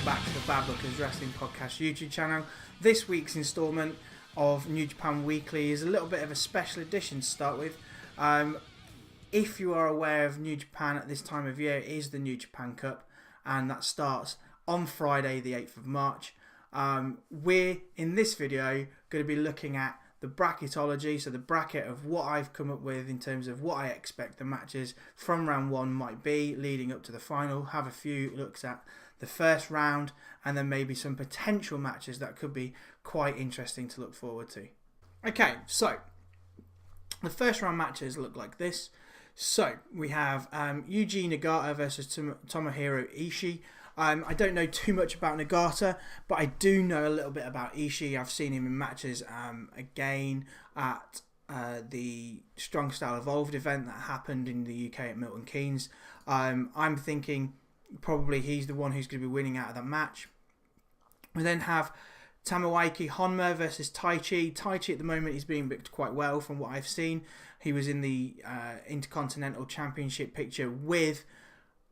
back to the Bad Bookers Wrestling Podcast YouTube channel. This week's instalment of New Japan Weekly is a little bit of a special edition to start with. If you are aware of New Japan at this time of year, it is the New Japan Cup, and that starts on Friday the 8th of March. We're, in this video, going to be looking at the bracketology, so the bracket of what I've come up with in terms of what I expect the matches from round one might be leading up to the final, have a few looks at the first round, and then maybe some potential matches that could be quite interesting to look forward to. Okay, so the first round matches look like this. So we have Yuji Nagata versus Tomohiro Ishii. I don't know too much about Nagata, but I do know a little bit about Ishii. I've seen him in matches again at the Strong Style Evolved event that happened in the UK at Milton Keynes. I'm thinking probably he's the one who's going to be winning out of that match. We then have Tomoaki Honma versus Taichi. Taichi at the moment is being booked quite well from what I've seen. He was in the Intercontinental Championship picture with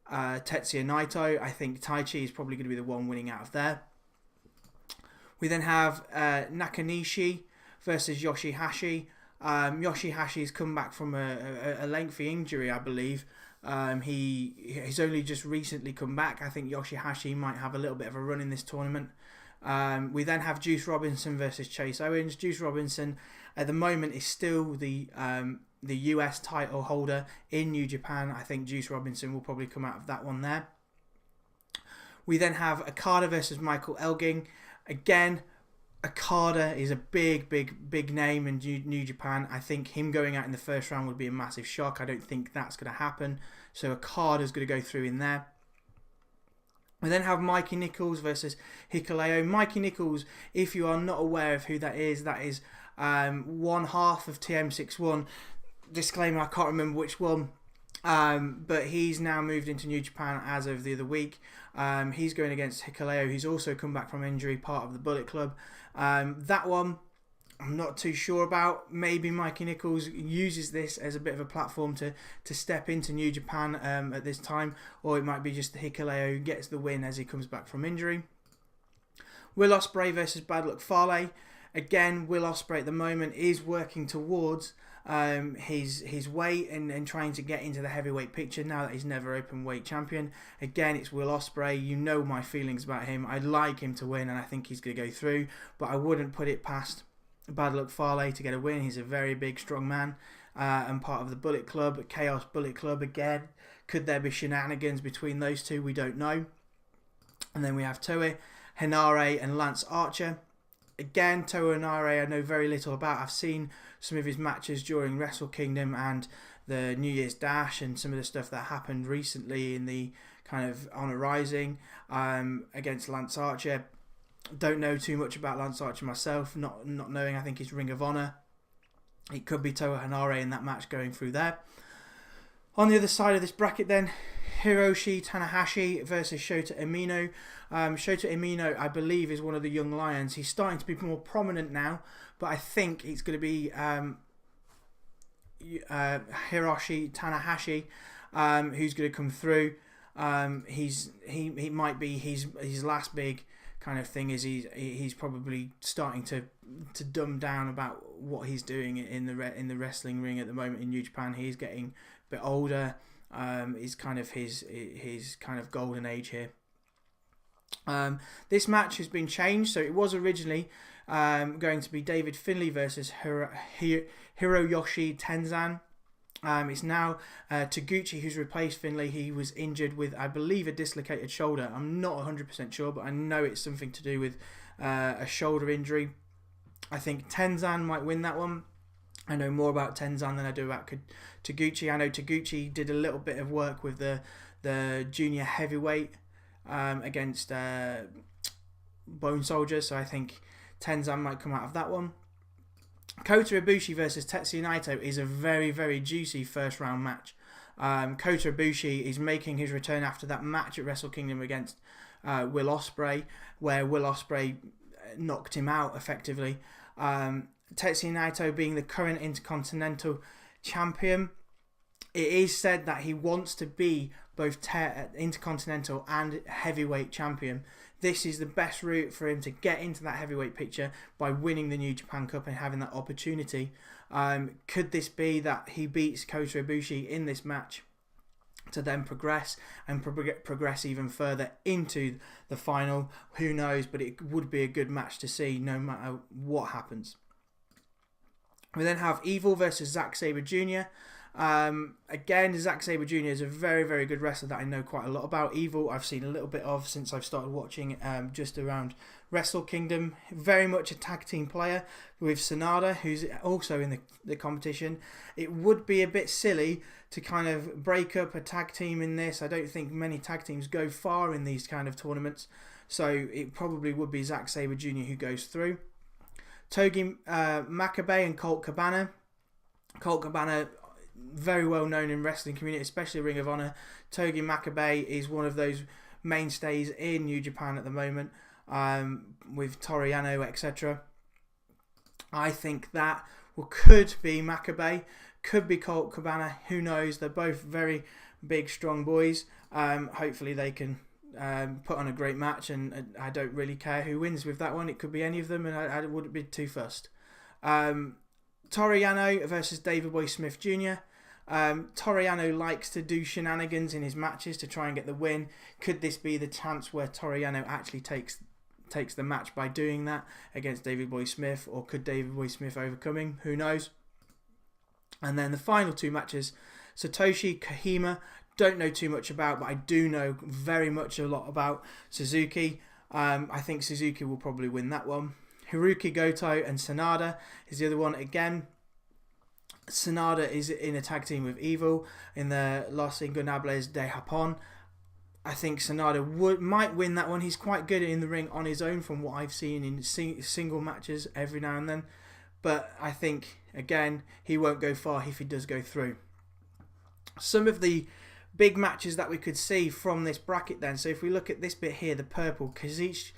Tetsuya Naito. I think Taichi is probably going to be the one winning out of there. We then have Nakanishi versus Yoshihashi. Yoshihashi's come back from a lengthy injury, I believe. He's only just recently come back. I think Yoshihashi might have a little bit of a run in this tournament. We then have Juice Robinson versus Chase Owens. Juice Robinson at the moment is still the US title holder in New Japan. I think Juice Robinson will probably come out of that one there. We then have Okada versus Michael Elgin. Again, Okada is a big name in New Japan. I think him going out in the first round would be a massive shock. I don't think that's going to happen. So Okada's going to go through in there. We then have Mikey Nichols versus Hikuleo. Mikey Nichols, if you are not aware of who that is one half of TM61. Disclaimer, I can't remember which one. But he's now moved into New Japan as of the other week. He's going against Hikuleo. He's also come back from injury, part of the Bullet Club. That one, I'm not too sure about. Maybe Mikey Nichols uses this as a bit of a platform to step into New Japan at this time. Or it might be just Hikuleo who gets the win as he comes back from injury. Will Ospreay versus Bad Luck Fale. Again, Will Ospreay at the moment is working towards his weight and trying to get into the heavyweight picture now that he's never open weight champion. Again, it's Will Ospreay. You know my feelings about him. I'd like him to win and I think he's going to go through, but I wouldn't put it past Bad Luck Fale to get a win. He's a very big, strong man and part of the Bullet Club, Chaos Bullet Club again. Could there be shenanigans between those two? We don't know. And then we have Toa Henare and Lance Archer. Again, Toa Henare I know very little about. I've seen some of his matches during Wrestle Kingdom and the New Year's Dash and some of the stuff that happened recently in the kind of Honor Rising against Lance Archer. Don't know too much about Lance Archer myself, not knowing. I think he's Ring of Honor. It could be Toa Henare in that match going through there. On the other side of this bracket then, Hiroshi Tanahashi versus Shota Umino. Shota Umino, I believe, is one of the young lions. He's starting to be more prominent now, but I think it's going to be Hiroshi Tanahashi who's going to come through. He might be his last big kind of thing is he's probably starting to dumb down about what he's doing in the wrestling ring at the moment in New Japan. He's getting a bit older. Is kind of his kind of golden age here. This match has been changed, so it was originally going to be David Finlay versus Hiroyoshi Tenzan. It's now Taguchi who's replaced Finlay. He was injured with, I believe, a dislocated shoulder. I'm not 100% sure, but I know it's something to do with a shoulder injury. I think Tenzan might win that one. I know more about Tenzan than I do about Taguchi. I know Taguchi did a little bit of work with the junior heavyweight against Bone Soldier, so I think Tenzan might come out of that one. Kota Ibushi versus Tetsuya Naito is a very, very juicy first round match. Kota Ibushi is making his return after that match at Wrestle Kingdom against Will Ospreay, where Will Ospreay knocked him out effectively. Tetsuya Naito being the current Intercontinental Champion it is said that he wants to be both Intercontinental and Heavyweight Champion. This is the best route for him to get into that heavyweight picture by winning the New Japan Cup and having that opportunity. Could this be that he beats Kota Ibushi in this match to then progress and progress even further into the final? Who knows, but it would be a good match to see no matter what happens. We then have Evil versus Zack Sabre Jr. Again, Zack Sabre Jr. is a very, very good wrestler that I know quite a lot about. Evil, I've seen a little bit of since I've started watching just around Wrestle Kingdom. Very much a tag team player with Sanada, who's also in the competition. It would be a bit silly to kind of break up a tag team in this. I don't think many tag teams go far in these kind of tournaments. So it probably would be Zack Sabre Jr. who goes through. Togi Makabe and Colt Cabana. Colt Cabana, very well known in wrestling community, especially Ring of Honor. Togi Makabe is one of those mainstays in New Japan at the moment, with Toru Yano, etc. I think that could be Makabe, could be Colt Cabana. Who knows? They're both very big, strong boys. Hopefully they can put on a great match, and I don't really care who wins with that one. It could be any of them, and I wouldn't be too fussed. Toru Yano versus David Boy Smith Jr. Toru Yano likes to do shenanigans in his matches to try and get the win. Could this be the chance where Toru Yano actually takes the match by doing that against David Boy Smith, or could David Boy Smith overcome him? Who knows? And then the final two matches, Satoshi Kojima, don't know too much about, but I do know very much a lot about Suzuki. I think Suzuki will probably win that one. Hiroki Goto and Sanada is the other one. Again, Sanada is in a tag team with Evil in the Los Ingobernables de Japón. I think Sanada might win that one. He's quite good in the ring on his own from what I've seen in single matches every now and then. But I think, again, he won't go far if he does go through. Some of the big matches that we could see from this bracket then. So if we look at this bit here, the purple, Kazuchika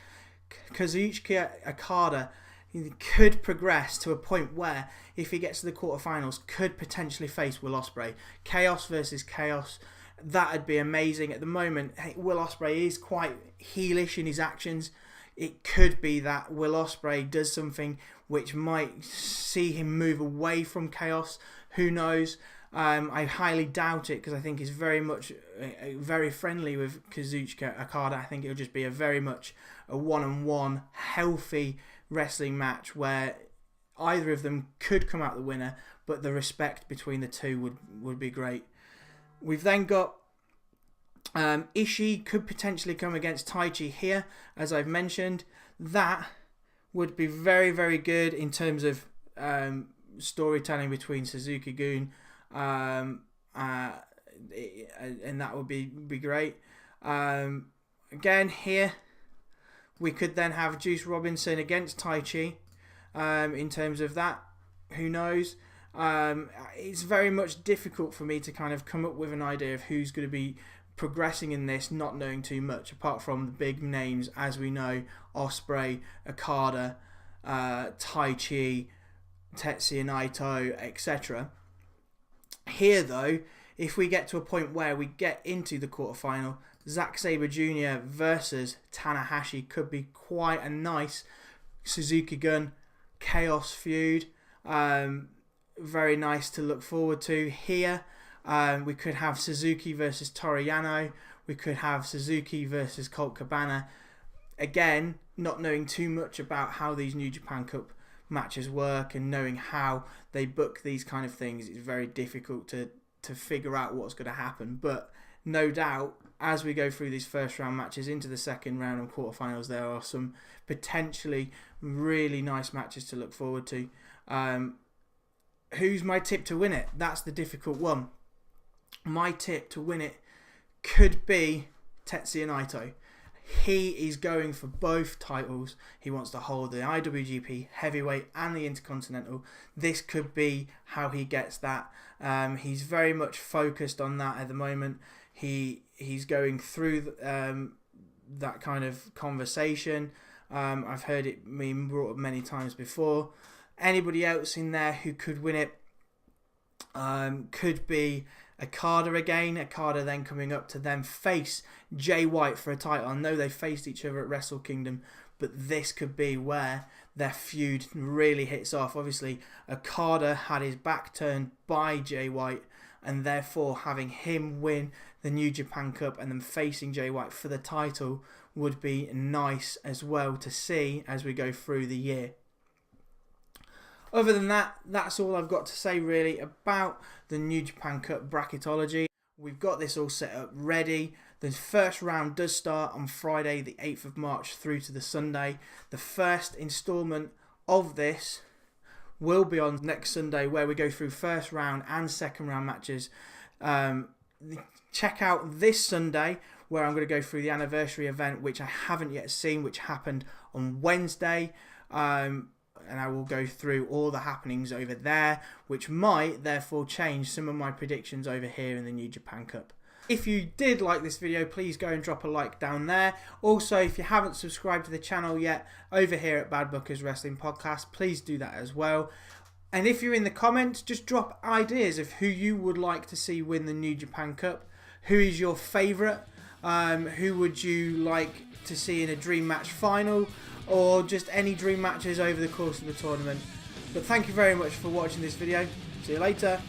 Okada, he could progress to a point where, if he gets to the quarterfinals, could potentially face Will Ospreay. Chaos versus Chaos. That'd be amazing. At the moment, Will Ospreay is quite heelish in his actions. It could be that Will Ospreay does something which might see him move away from Chaos. Who knows? I highly doubt it, because I think he's very friendly with Kazuchika Okada. I think it'll just be very much a one-on-one healthy wrestling match where either of them could come out the winner, but the respect between the two would be great. We've then got Ishii could potentially come against Taichi here, as I've mentioned. That would be very, very good in terms of storytelling between Suzuki-gun, and that would be great. Again, here we could then have Juice Robinson against Taichi. In terms of that, who knows? It's very much difficult for me to kind of come up with an idea of who's going to be progressing in this, not knowing too much, apart from the big names, as we know: Ospreay, Okada, Taichi, Tetsuya Naito, etc. Here, though, if we get to a point where we get into the quarterfinal, Zack Sabre Jr. versus Tanahashi could be quite a nice Suzuki-gun Chaos feud. Very nice to look forward to here. We could have Suzuki versus Toru Yano. We could have Suzuki versus Colt Cabana. Again, not knowing too much about how these New Japan Cup matches work and knowing how they book these kind of things, it's very difficult to figure out what's going to happen. But no doubt, as we go through these first round matches into the second round and quarterfinals, there are some potentially really nice matches to look forward to. Who's my tip to win it? That's the difficult one. My tip to win it could be Tetsuya Naito. He is going for both titles. He wants to hold the IWGP Heavyweight and the Intercontinental. This could be how he gets that. He's very much focused on that at the moment. He's going through that kind of conversation. I've heard it being brought up many times before. Anybody else in there who could win it could be Okada again. Okada then coming up to then face Jay White for a title. I know they faced each other at Wrestle Kingdom, but this could be where their feud really hits off. Obviously, Okada had his back turned by Jay White, and therefore having him win the New Japan Cup and then facing Jay White for the title would be nice as well to see as we go through the year. Other than that, that's all I've got to say really about the New Japan Cup bracketology. We've got this all set up ready. The first round does start on Friday the 8th of March through to the Sunday. The first instalment of this will be on next Sunday, where we go through first round and second round matches. Check out this Sunday where I'm going to go through the anniversary event, which I haven't yet seen, which happened on Wednesday. And I will go through all the happenings over there, which might therefore change some of my predictions over here in the New Japan Cup. If you did like this video, please go and drop a like down there. Also, if you haven't subscribed to the channel yet, over here at Bad Bookers Wrestling Podcast, please do that as well. And if you're in the comments, just drop ideas of who you would like to see win the New Japan Cup. Who is your favourite? Who would you like to see in a dream match final? Or just any dream matches over the course of the tournament. But thank you very much for watching this video. See you later.